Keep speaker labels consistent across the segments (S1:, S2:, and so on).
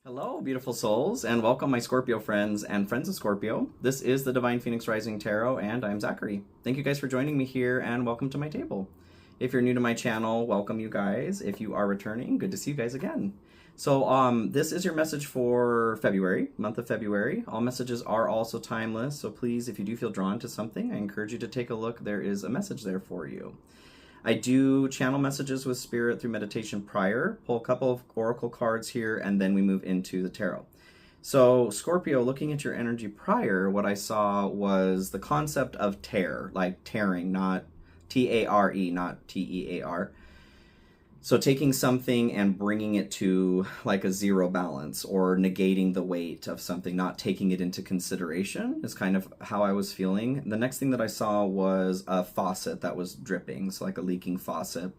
S1: Hello, beautiful souls, and welcome my Scorpio friends and friends of Scorpio. This is the Divine Phoenix Rising Tarot, and I'm Zachary. Thank you guys for joining me here, and welcome to my table. If you're new to my channel, welcome you guys. If you are returning, good to see you guys again. So this is your message for February, month of February. All messages are also timeless, so please, if you do feel drawn to something, I encourage you to take a look. There is a message there for you. I do channel messages with Spirit through meditation prior, pull a couple of oracle cards here, and then we move into the tarot. So Scorpio, looking at your energy prior, what I saw was the concept of tear, like tearing, not T-A-R-E, not T-E-A-R. So taking something and bringing it to like a zero balance or negating the weight of something, not taking it into consideration is kind of how I was feeling. The next thing that I saw was a faucet that was dripping, so like a leaking faucet.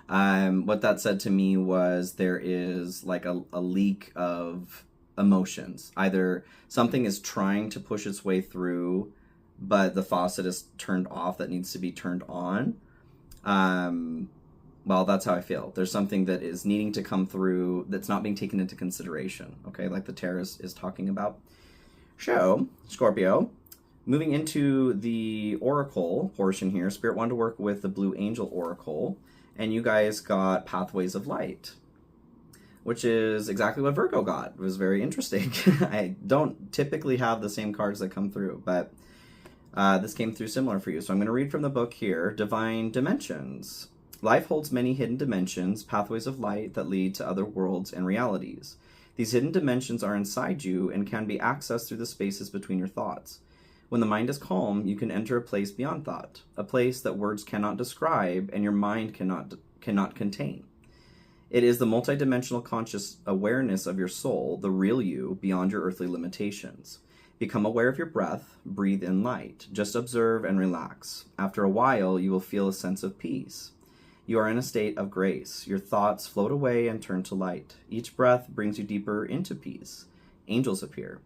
S1: What that said to me was there is like a leak of emotions. Either something is trying to push its way through, but the faucet is turned off that needs to be turned on. Well, that's how I feel. There's something that is needing to come through that's not being taken into consideration, okay, like the tarot is talking about. So, Scorpio, moving into the oracle portion here, Spirit wanted to work with the Blue Angel Oracle, and you guys got Pathways of Light, which is exactly what Virgo got. It was very interesting. I don't typically have the same cards that come through, but this came through similar for you. So I'm going to read from the book here, Divine Dimensions. Life holds many hidden dimensions, pathways of light that lead to other worlds and realities. These hidden dimensions are inside you and can be accessed through the spaces between your thoughts. When the mind is calm, you can enter a place beyond thought, a place that words cannot describe and your mind cannot contain. It is the multidimensional conscious awareness of your soul, the real you, beyond your earthly limitations. Become aware of your breath, breathe in light, just observe and relax. After a while, you will feel a sense of peace. You are in a state of grace. Your thoughts float away and turn to light. Each breath brings you deeper into peace. Angels appear.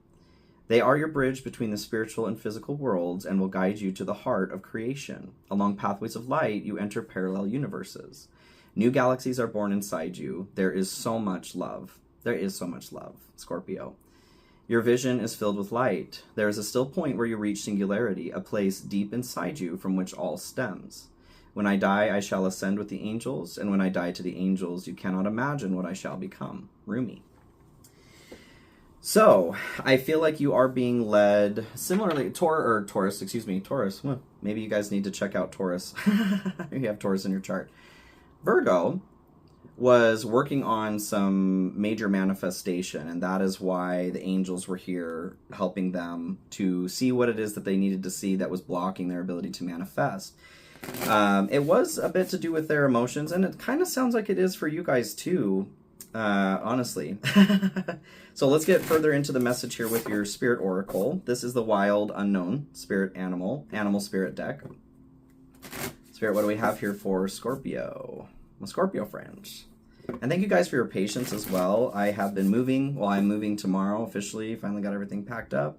S1: They are your bridge between the spiritual and physical worlds and will guide you to the heart of creation. Along pathways of light, you enter parallel universes. New galaxies are born inside you. There is so much love. There is so much love, Scorpio. Your vision is filled with light. There is a still point where you reach singularity, a place deep inside you from which all stems. When I die, I shall ascend with the angels, and when I die to the angels, you cannot imagine what I shall become. Rumi. So, I feel like you are being led similarly, Taurus. Well, maybe you guys need to check out Taurus. You have Taurus in your chart. Virgo was working on some major manifestation, and that is why the angels were here helping them to see what it is that they needed to see that was blocking their ability to manifest. It was a bit to do with their emotions, and it kind of sounds like it is for you guys too, honestly. So let's get further into the message here with your Spirit Oracle. This is the Wild Unknown Spirit Animal Spirit deck. Spirit, what do we have here for Scorpio? My Scorpio friends. And thank you guys for your patience as well. I have been moving. Well, I'm moving tomorrow officially. Finally got everything packed up.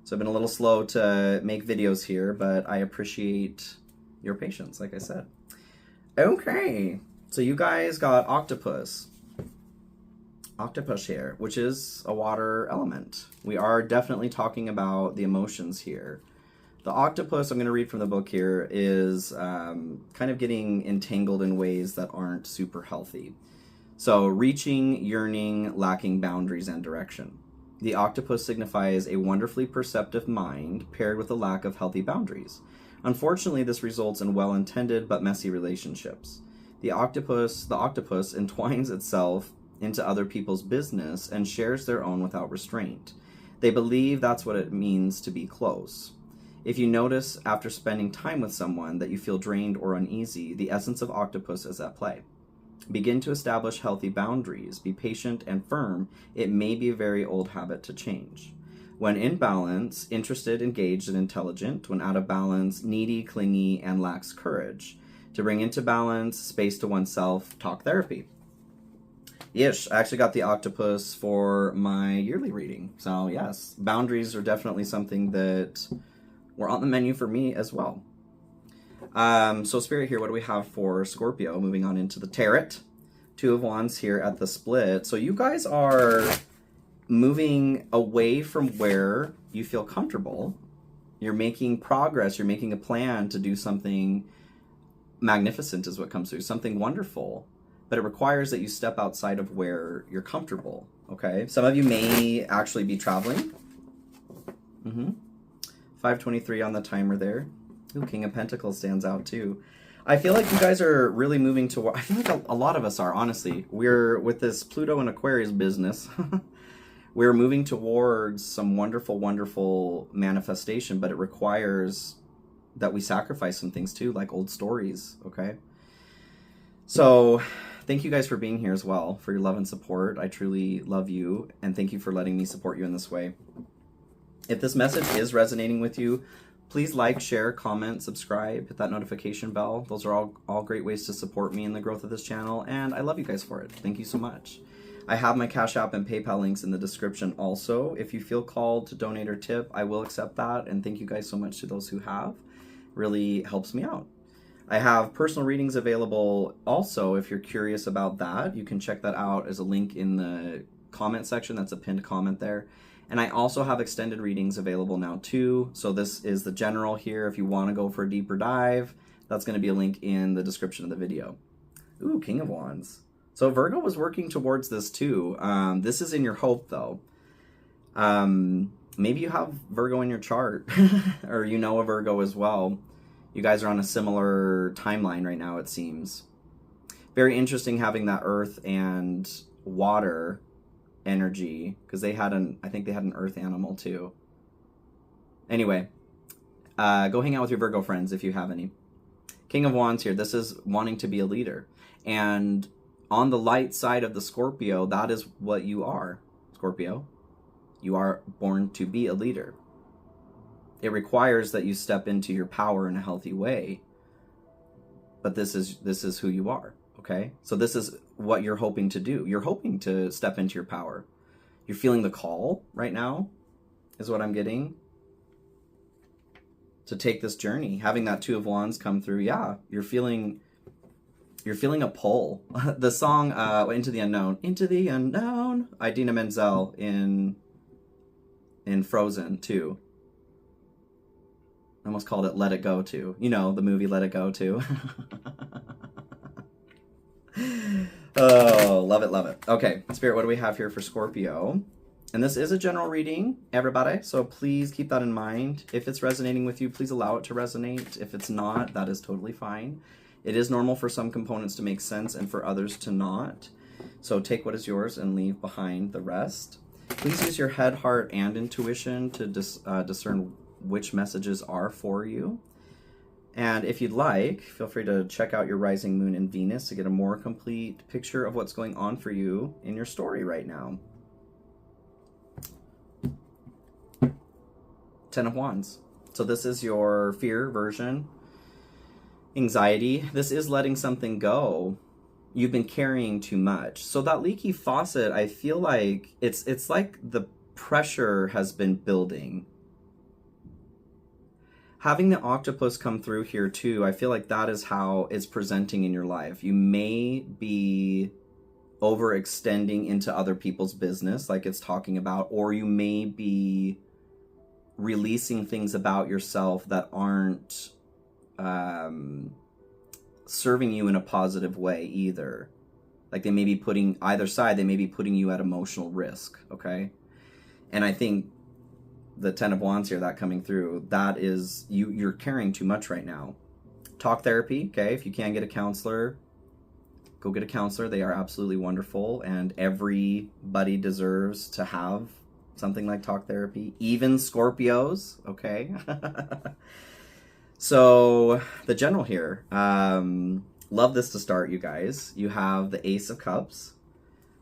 S1: So I've been a little slow to make videos here, but I appreciate your patience, like I said. Okay, so you guys got Octopus here, which is a water element. We are definitely talking about the emotions here. The octopus, I'm going to read from the book here, is kind of getting entangled in ways that aren't super healthy. So reaching, yearning, lacking boundaries and direction. The octopus signifies a wonderfully perceptive mind paired with a lack of healthy boundaries. Unfortunately, this results in well-intended but messy relationships. The octopus entwines itself into other people's business and shares their own without restraint. They believe that's what it means to be close. If you notice after spending time with someone that you feel drained or uneasy, the essence of octopus is at play. Begin to establish healthy boundaries. Be patient and firm. It may be a very old habit to change. When in balance, interested, engaged, and intelligent. When out of balance, needy, clingy, and lacks courage. To bring into balance, space to oneself, talk therapy. Yes, I actually got the octopus for my yearly reading. So yes, boundaries are definitely something that were on the menu for me as well. So Spirit here, what do we have for Scorpio? Moving on into the tarot. Two of Wands here at the split. So you guys are moving away from where you feel comfortable. You're making progress. You're making a plan to do something magnificent is what comes through, something wonderful. But it requires that you step outside of where you're comfortable, okay? Some of you may actually be traveling. 5:23 on the timer there. Ooh, King of Pentacles stands out too. I feel like you guys are really moving toward, I feel like a lot of us are, honestly. We're, with this Pluto and Aquarius business, we're moving towards some wonderful, wonderful manifestation, but it requires that we sacrifice some things too, like old stories, okay? So thank you guys for being here as well, for your love and support. I truly love you, and thank you for letting me support you in this way. If this message is resonating with you, please like, share, comment, subscribe, hit that notification bell. Those are all great ways to support me in the growth of this channel, and I love you guys for it. Thank you so much. I have my Cash App and PayPal links in the description also. If you feel called to donate or tip, I will accept that, and thank you guys so much to those who have. Really helps me out. I have personal readings available also. If you're curious about that, you can check that out as a link in the comment section. That's a pinned comment there. And I also have extended readings available now too. So this is the general here. If you want to go for a deeper dive, that's going to be a link in the description of the video. Ooh, King of Wands. So Virgo was working towards this too. This is in your hope though. Maybe you have Virgo in your chart or you know a Virgo as well. You guys are on a similar timeline right now, it seems. Very interesting having that earth and water energy, because they had I think they had an earth animal too. Anyway, go hang out with your Virgo friends if you have any. King of Wands here. This is wanting to be a leader. And on the light side of the Scorpio, that is what you are, Scorpio. You are born to be a leader. It requires that you step into your power in a healthy way. But this is who you are, okay? So this is what you're hoping to do. You're hoping to step into your power. You're feeling the call right now, is what I'm getting. To take this journey. Having that Two of Wands come through, yeah, you're feeling a pull. The song Into the Unknown. Into the Unknown. Idina Menzel in Frozen 2. I almost called it Let It Go too. You know, the movie Let It Go too. Oh, love it, love it. Okay, Spirit, what do we have here for Scorpio? And this is a general reading, everybody, so please keep that in mind. If it's resonating with you, please allow it to resonate. If it's not, that is totally fine. It is normal for some components to make sense and for others to not. So take what is yours and leave behind the rest. Please use your head, heart, and intuition to discern which messages are for you. And if you'd like, feel free to check out your rising moon and Venus to get a more complete picture of what's going on for you in your story right now. Ten of Wands. So this is your fear, aversion, anxiety. This is letting something go. You've been carrying too much. So that leaky faucet, I feel like it's like the pressure has been building. Having the octopus come through here too, I feel like that is how it's presenting in your life. You may be overextending into other people's business, like it's talking about, or you may be releasing things about yourself that aren't serving you in a positive way either. Like they may be putting, either side, they may be putting you at emotional risk, okay? And I think the Ten of Wands here, that coming through, that is, you're carrying too much right now. Talk therapy, okay? If you can get a counselor, go get a counselor. They are absolutely wonderful, and everybody deserves to have something like talk therapy, even Scorpios, okay? So, the general here, love this to start, you guys. You have the Ace of Cups.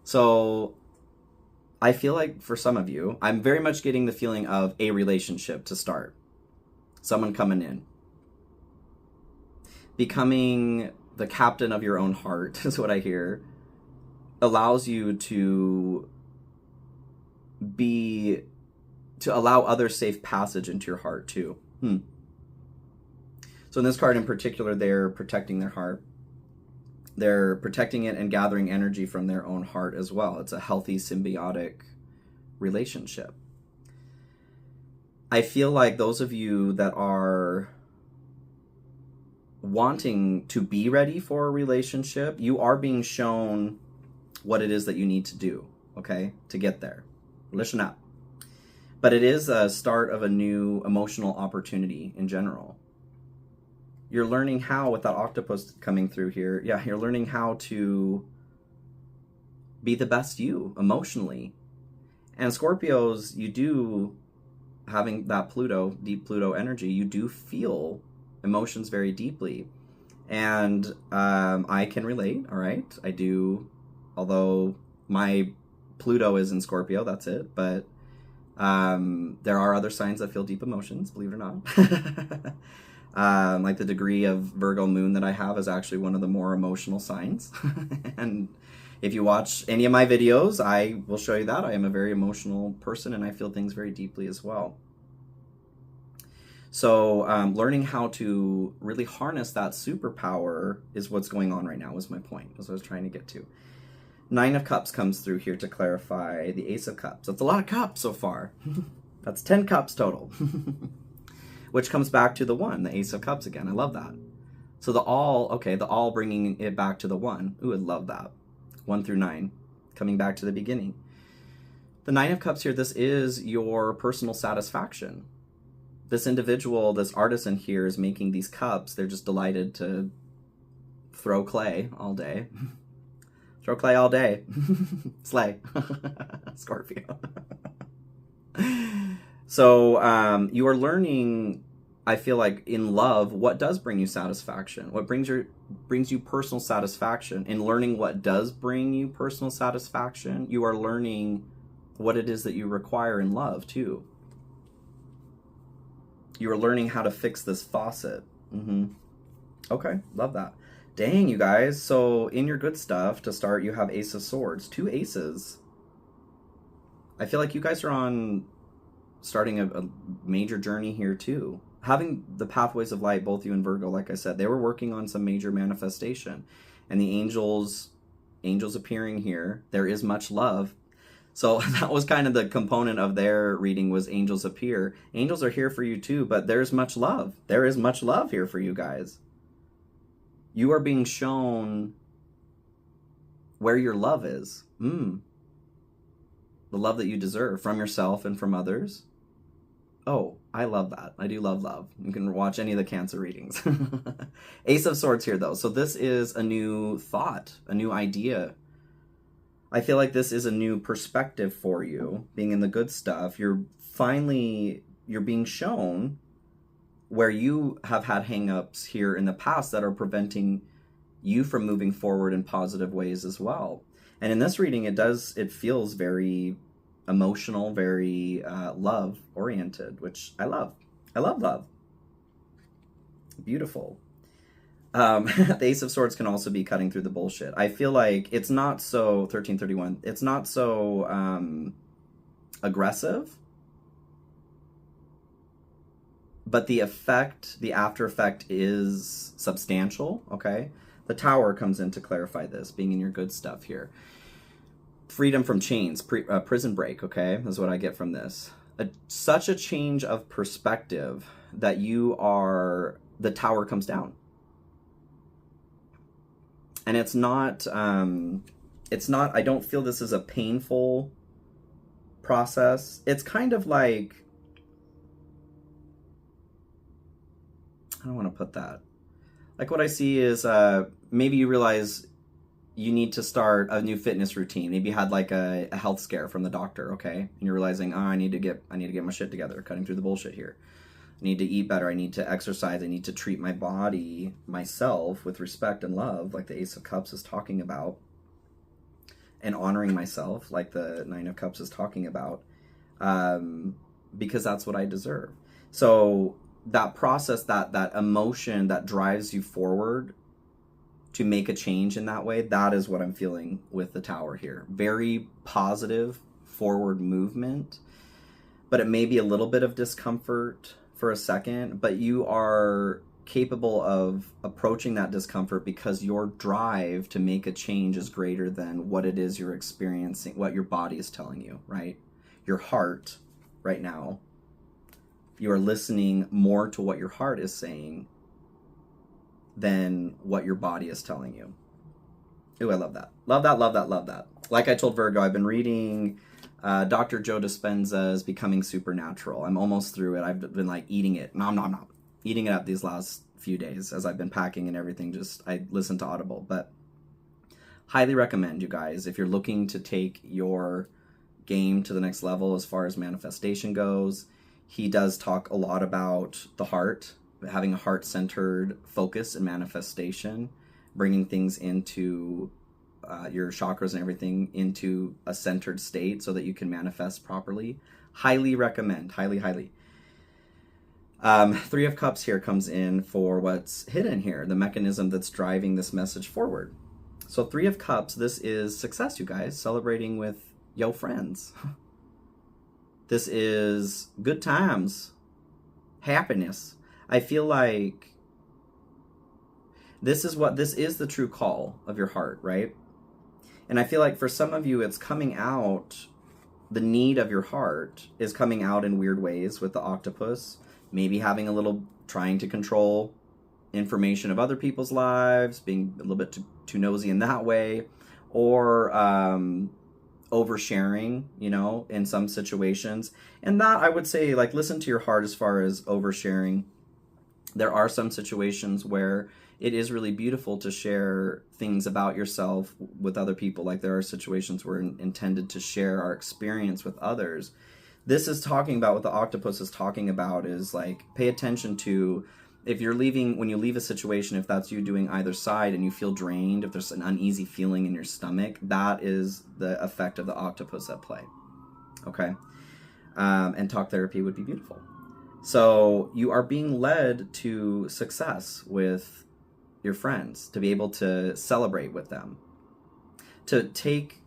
S1: So I feel like for some of you, I'm very much getting the feeling of a relationship to start. Someone coming in. Becoming the captain of your own heart is what I hear. Allows you to allow others safe passage into your heart too. So in this card in particular, they're protecting their heart. They're protecting it and gathering energy from their own heart as well. It's a healthy symbiotic relationship. I feel like those of you that are wanting to be ready for a relationship, you are being shown what it is that you need to do, okay, to get there. Listen up. But it is a start of a new emotional opportunity in general. You're learning how, with that octopus coming through here, yeah, you're learning how to be the best you emotionally. And Scorpios, you do, having that Pluto, deep Pluto energy, you do feel emotions very deeply. And I can relate, all right? I do, although my Pluto is in Scorpio, that's it. But there are other signs that feel deep emotions, believe it or not. Like the degree of Virgo moon that I have is actually one of the more emotional signs. And if you watch any of my videos, I will show you that. I am a very emotional person and I feel things very deeply as well. So learning how to really harness that superpower is what's going on right now, was my point, as I was trying to get to. 9 of Cups comes through here to clarify the Ace of Cups. That's a lot of cups so far. That's 10 cups total. Which comes back to the 1, the Ace of Cups again. I love that. So the all, okay, the all bringing it back to the 1. Ooh, I love that. 1 through 9, coming back to the beginning. The 9 of Cups here, this is your personal satisfaction. This individual, this artisan here is making these cups. They're just delighted to throw clay all day. Throw clay all day. Slay. Scorpio. So you are learning, I feel like, in love, what does bring you satisfaction? What brings you personal satisfaction? In learning what does bring you personal satisfaction, you are learning what it is that you require in love, too. You are learning how to fix this faucet. Okay, love that. Dang, you guys. So in your good stuff, to start, you have Ace of Swords. 2 aces. I feel like you guys are starting a major journey here, too. Having the pathways of light, both you and Virgo, like I said, they were working on some major manifestation. And the angels appearing here, there is much love. So that was kind of the component of their reading, was angels appear. Angels are here for you too, but there's much love. There is much love here for you guys. You are being shown where your love is. The love that you deserve from yourself and from others. Oh, I love that. I do love love. You can watch any of the Cancer readings. Ace of Swords here, though. So this is a new thought, a new idea. I feel like this is a new perspective for you, being in the good stuff. You're being shown where you have had hang-ups here in the past that are preventing you from moving forward in positive ways as well. And in this reading, it feels very emotional, very love-oriented, which I love. I love love. Beautiful. The Ace of Swords can also be cutting through the bullshit. I feel like it's not so, 1331, it's not so aggressive, but the after effect is substantial, okay? The Tower comes in to clarify this, being in your good stuff here. Freedom from chains, prison break, okay, is what I get from this. Such a change of perspective that the Tower comes down. And it's not, I don't feel this is a painful process. It's kind of like, I don't want to put that. Like what I see is maybe you realize you need to start a new fitness routine. Maybe you had like a health scare from the doctor, okay? And you're realizing, I need to get my shit together, cutting through the bullshit here. I need to eat better. I need to exercise. I need to treat my body, myself, with respect and love, like the Ace of Cups is talking about, and honoring myself, like the 9 of Cups is talking about, because that's what I deserve. So that process, that emotion that drives you forward to make a change in that way, that is what I'm feeling with the Tower here. Very positive forward movement, but it may be a little bit of discomfort for a second, but you are capable of approaching that discomfort because your drive to make a change is greater than what it is you're experiencing, what your body is telling you, right? Your heart right now, you are listening more to what your heart is saying than what your body is telling you. Ooh, I love that. Love that, love that, love that. Like I told Virgo, I've been reading Dr. Joe Dispenza's Becoming Supernatural. I'm almost through it. I've been like eating it. Nom, nom, nom. Eating it up these last few days as I've been packing and everything. Just, I listen to Audible. But highly recommend, you guys, if you're looking to take your game to the next level as far as manifestation goes. He does talk a lot about the heart, having a heart-centered focus and manifestation, bringing things into your chakras and everything into a centered state so that you can manifest properly. Highly recommend. Highly, highly. Three of Cups here comes in for what's hidden here, the mechanism that's driving this message forward. So Three of Cups, this is success, you guys, celebrating with yo friends. This is good times, happiness. I feel like this is the true call of your heart, right? And I feel like for some of you, it's coming out, the need of your heart is coming out in weird ways with the octopus, maybe having a little, trying to control information of other people's lives, being a little bit too nosy in that way, or oversharing, you know, in some situations. And that, I would say, like, listen to your heart as far as oversharing. There are some situations where it is really beautiful to share things about yourself with other people. Like there are situations where we're intended to share our experience with others. This is talking about, what the octopus is talking about is like, pay attention to, if you're leaving, when you leave a situation, if that's you doing either side and you feel drained, if there's an uneasy feeling in your stomach, that is the effect of the octopus at play. Okay? And talk therapy would be beautiful. So you are being led to success with your friends, to be able to celebrate with them, to take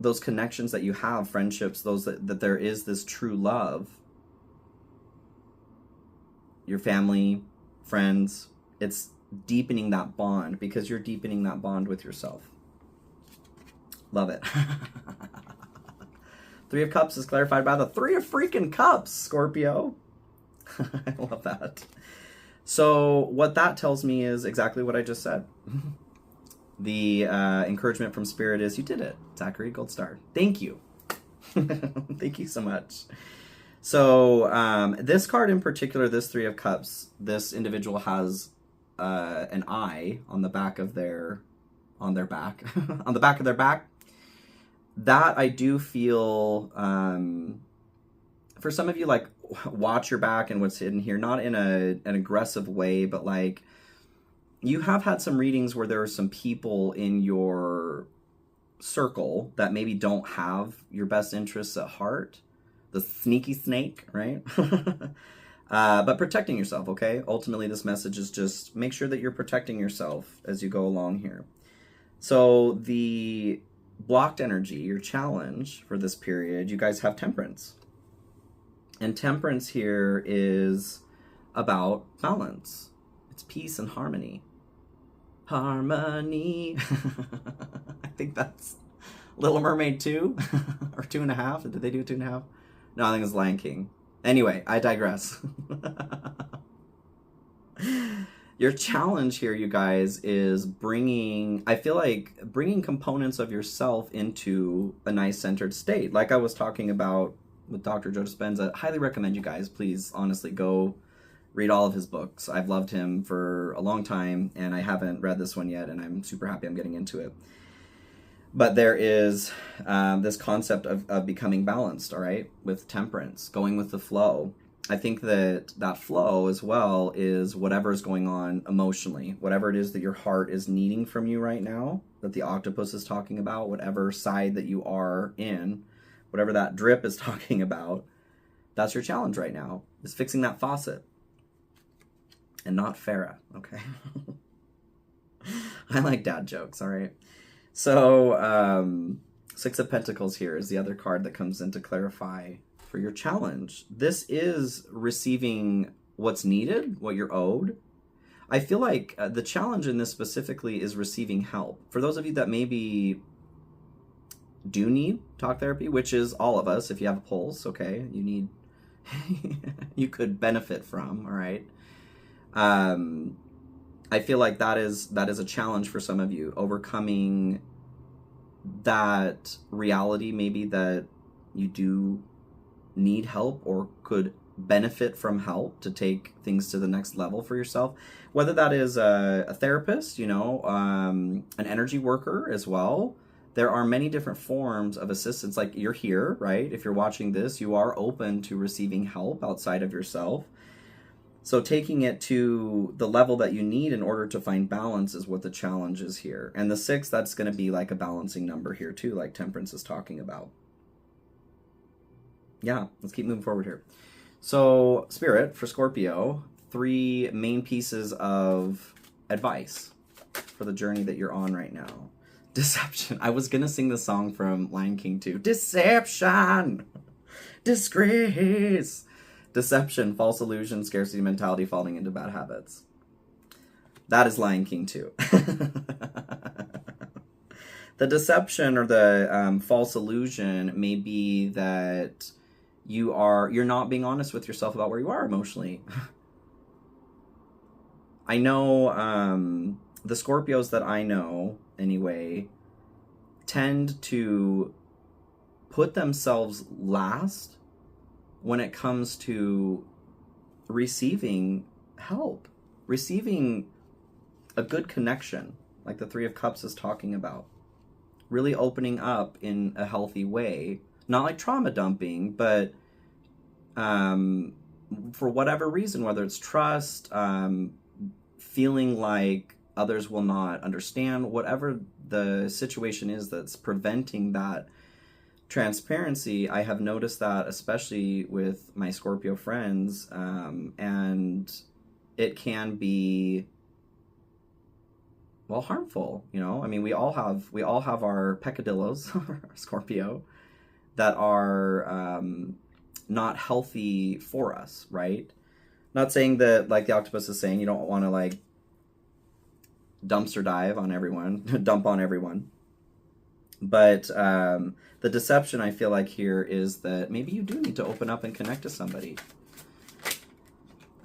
S1: those connections that you have, friendships, those that there is this true love, your family, friends, it's deepening that bond because you're deepening that bond with yourself. Love it. Three of Cups is clarified by the Three of freaking Cups, Scorpio. I love that. So what that tells me is exactly what I just said. The encouragement from Spirit is, you did it, Zachary, gold star. Thank you. Thank you so much. So this card in particular, this Three of Cups, this individual has an eye on the back of their, on their back, on the back of their back. That I do feel, for some of you, like, watch your back and what's hidden here, not in an aggressive way, but like, you have had some readings where there are some people in your circle that maybe don't have your best interests at heart. The sneaky snake, right? But protecting yourself, okay? Ultimately, this message is just make sure that you're protecting yourself as you go along here. So the blocked energy, your challenge for this period, you guys have Temperance. And Temperance here is about balance. It's peace and harmony. Harmony. I think that's Little Mermaid 2 or 2.5. Did they do 2.5? No, I think it's Lion King. Anyway, I digress. Your challenge here, you guys, is bringing, I feel like, bringing components of yourself into a nice centered state. Like I was talking about with Dr. Joe Dispenza. Highly recommend you guys, please, honestly, go read all of his books. I've loved him for a long time, and I haven't read this one yet, and I'm super happy I'm getting into it. But there is this concept of becoming balanced, all right, with temperance, going with the flow. I think that that flow as well is whatever is going on emotionally, whatever it is that your heart is needing from you right now, that the octopus is talking about, whatever side that you are in, whatever that drip is talking about, that's your challenge right now, is fixing that faucet. And not Farrah, okay? I like dad jokes, all right? So, Six of Pentacles here is the other card that comes in to clarify for your challenge. This is receiving what's needed, what you're owed, I feel like the challenge in this specifically is receiving help. For those of you that maybe do need talk therapy, which is all of us, if you have a pulse, okay, you need, you could benefit from, all right? I feel like that is a challenge for some of you, overcoming that reality maybe that you do need help or could benefit from help to take things to the next level for yourself, whether that is a therapist, you know, an energy worker as well. There are many different forms of assistance. Like, you're here, right? If you're watching this, you are open to receiving help outside of yourself. So taking it to the level that you need in order to find balance is what the challenge is here. And the 6, that's going to be like a balancing number here too, like Temperance is talking about. Yeah, let's keep moving forward here. So, Spirit, for Scorpio, 3 main pieces of advice for the journey that you're on right now. Deception. I was going to sing the song from Lion King too. Deception! Disgrace! Deception, false illusion, scarcity mentality, falling into bad habits. That is Lion King too. The deception or the false illusion may be that you're not being honest with yourself about where you are emotionally. I know the Scorpios that I know anyway tend to put themselves last when it comes to receiving help, receiving a good connection, like the 3 of Cups is talking about. Really opening up in a healthy way. Not like trauma dumping, but for whatever reason, whether it's trust, feeling like others will not understand, whatever the situation is that's preventing that transparency, I have noticed that especially with my Scorpio friends, and it can be, well, harmful, you know. I mean, we all have our peccadillos, Scorpio, that are not healthy for us, right? Not saying that, like the octopus is saying, you don't want to like dumpster dive on everyone, dump on everyone. But the deception I feel like here is that maybe you do need to open up and connect to somebody.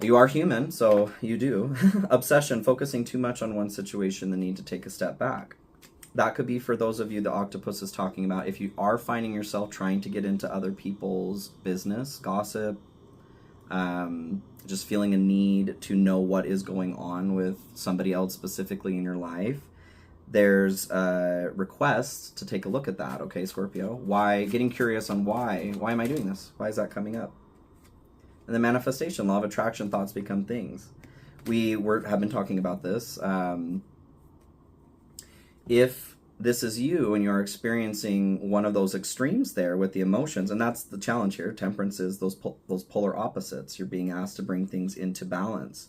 S1: You are human, so you do. Obsession, focusing too much on one situation, the need to take a step back. That could be for those of you the octopus is talking about. If you are finding yourself trying to get into other people's business, gossip, just feeling a need to know what is going on with somebody else specifically in your life, there's a request to take a look at that, okay, Scorpio? Why? Getting curious on why. Why am I doing this? Why is that coming up? And the manifestation, law of attraction, thoughts become things. We have been talking about this. If this is you and you're experiencing one of those extremes there with the emotions, and that's the challenge here, Temperance is those polar opposites. You're being asked to bring things into balance.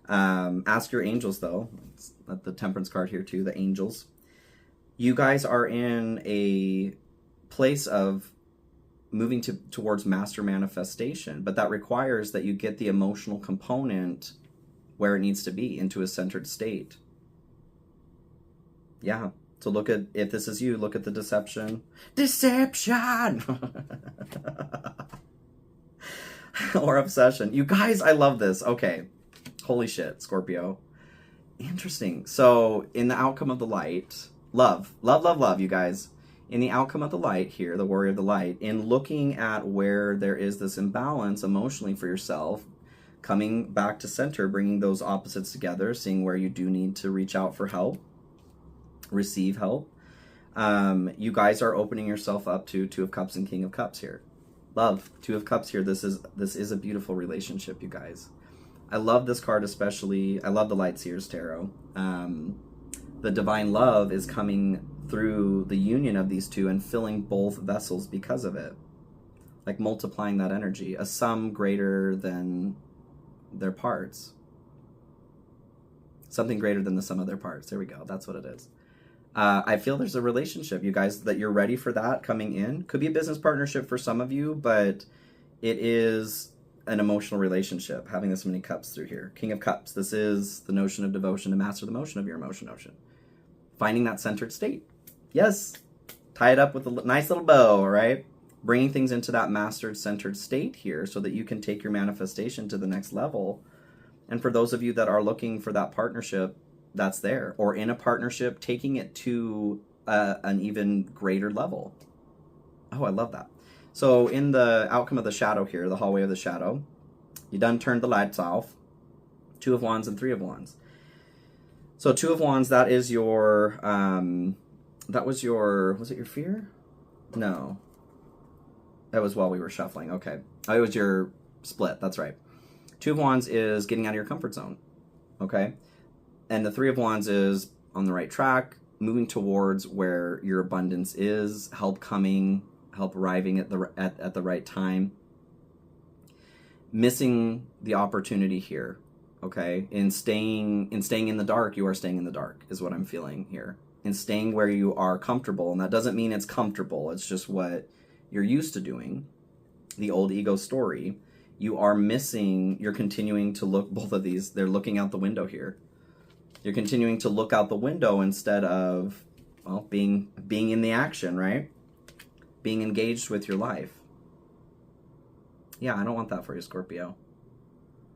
S1: Ask your angels, though. It's the Temperance card here too, the angels. You guys are in a place of moving towards master manifestation, but that requires that you get the emotional component where it needs to be, into a centered state. Yeah. So look at, if this is you, look at the deception. Deception! Or obsession. You guys, I love this. Okay. Holy shit, Scorpio. Interesting. So in the outcome of the light, love, you guys. In the outcome of the light here, the warrior of the light, in looking at where there is this imbalance emotionally for yourself, coming back to center, bringing those opposites together, seeing where you do need to reach out for help, receive help. You guys are opening yourself up to 2 of Cups and King of Cups here. Love, 2 of Cups here. This is a beautiful relationship, you guys. I love this card especially. I love the Light Seers Tarot. The divine love is coming through the union of these two and filling both vessels because of it. Like multiplying that energy. A sum greater than their parts. Something greater than the sum of their parts. There we go. That's what it is. I feel there's a relationship, you guys, that you're ready for that coming in. Could be a business partnership for some of you, but it is an emotional relationship, having this many cups through here. King of Cups. This is the notion of devotion to master the motion of your emotion notion. Finding that centered state. Yes. Tie it up with a nice little bow, right? Bringing things into that mastered, centered state here so that you can take your manifestation to the next level. And for those of you that are looking for that partnership, that's there. Or in a partnership, taking it to an even greater level. Oh, I love that. So in the outcome of the shadow here, the hallway of the shadow, you done turned the lights off. 2 of Wands and 3 of Wands. So 2 of Wands, that is your, was it your fear? No. That was while we were shuffling. Okay. Oh, it was your split. That's right. 2 of Wands is getting out of your comfort zone. Okay. And the 3 of Wands is on the right track, moving towards where your abundance is, help coming, help arriving at the right time. Missing the opportunity here, okay? In staying in the dark, you are staying in the dark, is what I'm feeling here. In staying where you are comfortable, and that doesn't mean it's comfortable, it's just what you're used to doing. The old ego story. You are missing, you're continuing to look, both of these, they're looking out the window here. You're continuing to look out the window instead of, well, being in the action, right? Being engaged with your life. Yeah, I don't want that for you, Scorpio.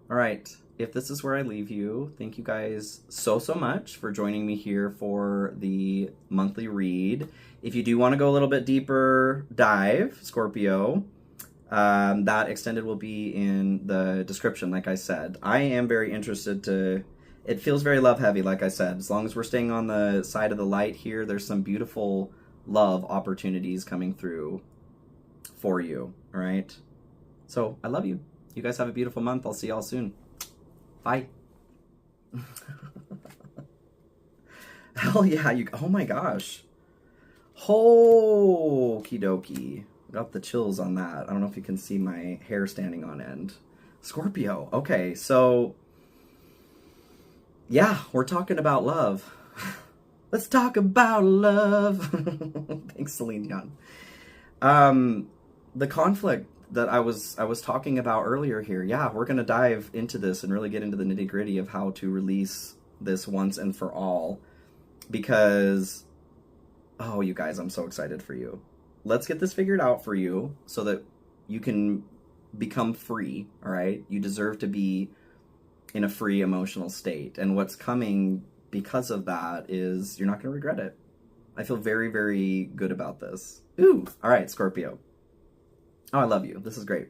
S1: All right, if this is where I leave you, thank you guys so much for joining me here for the monthly read. If you do want to go a little bit deeper dive, Scorpio, that extended will be in the description, like I said. I am very interested to... It feels very love-heavy, like I said. As long as we're staying on the side of the light here, there's some beautiful love opportunities coming through for you, all right? So, I love you. You guys have a beautiful month. I'll see y'all soon. Bye. Hell yeah, oh my gosh. Okie dokie. Got the chills on that. I don't know if you can see my hair standing on end. Scorpio. Okay, so... yeah, we're talking about love. Let's talk about love. Thanks, Celine Dion. The conflict that I was talking about earlier here, yeah, we're going to dive into this and really get into the nitty-gritty of how to release this once and for all. Because, oh, you guys, I'm so excited for you. Let's get this figured out for you so that you can become free, all right? You deserve to be in a free emotional state. And what's coming because of that is you're not going to regret it. I feel very, very good about this. Ooh, all right, Scorpio. Oh, I love you. This is great.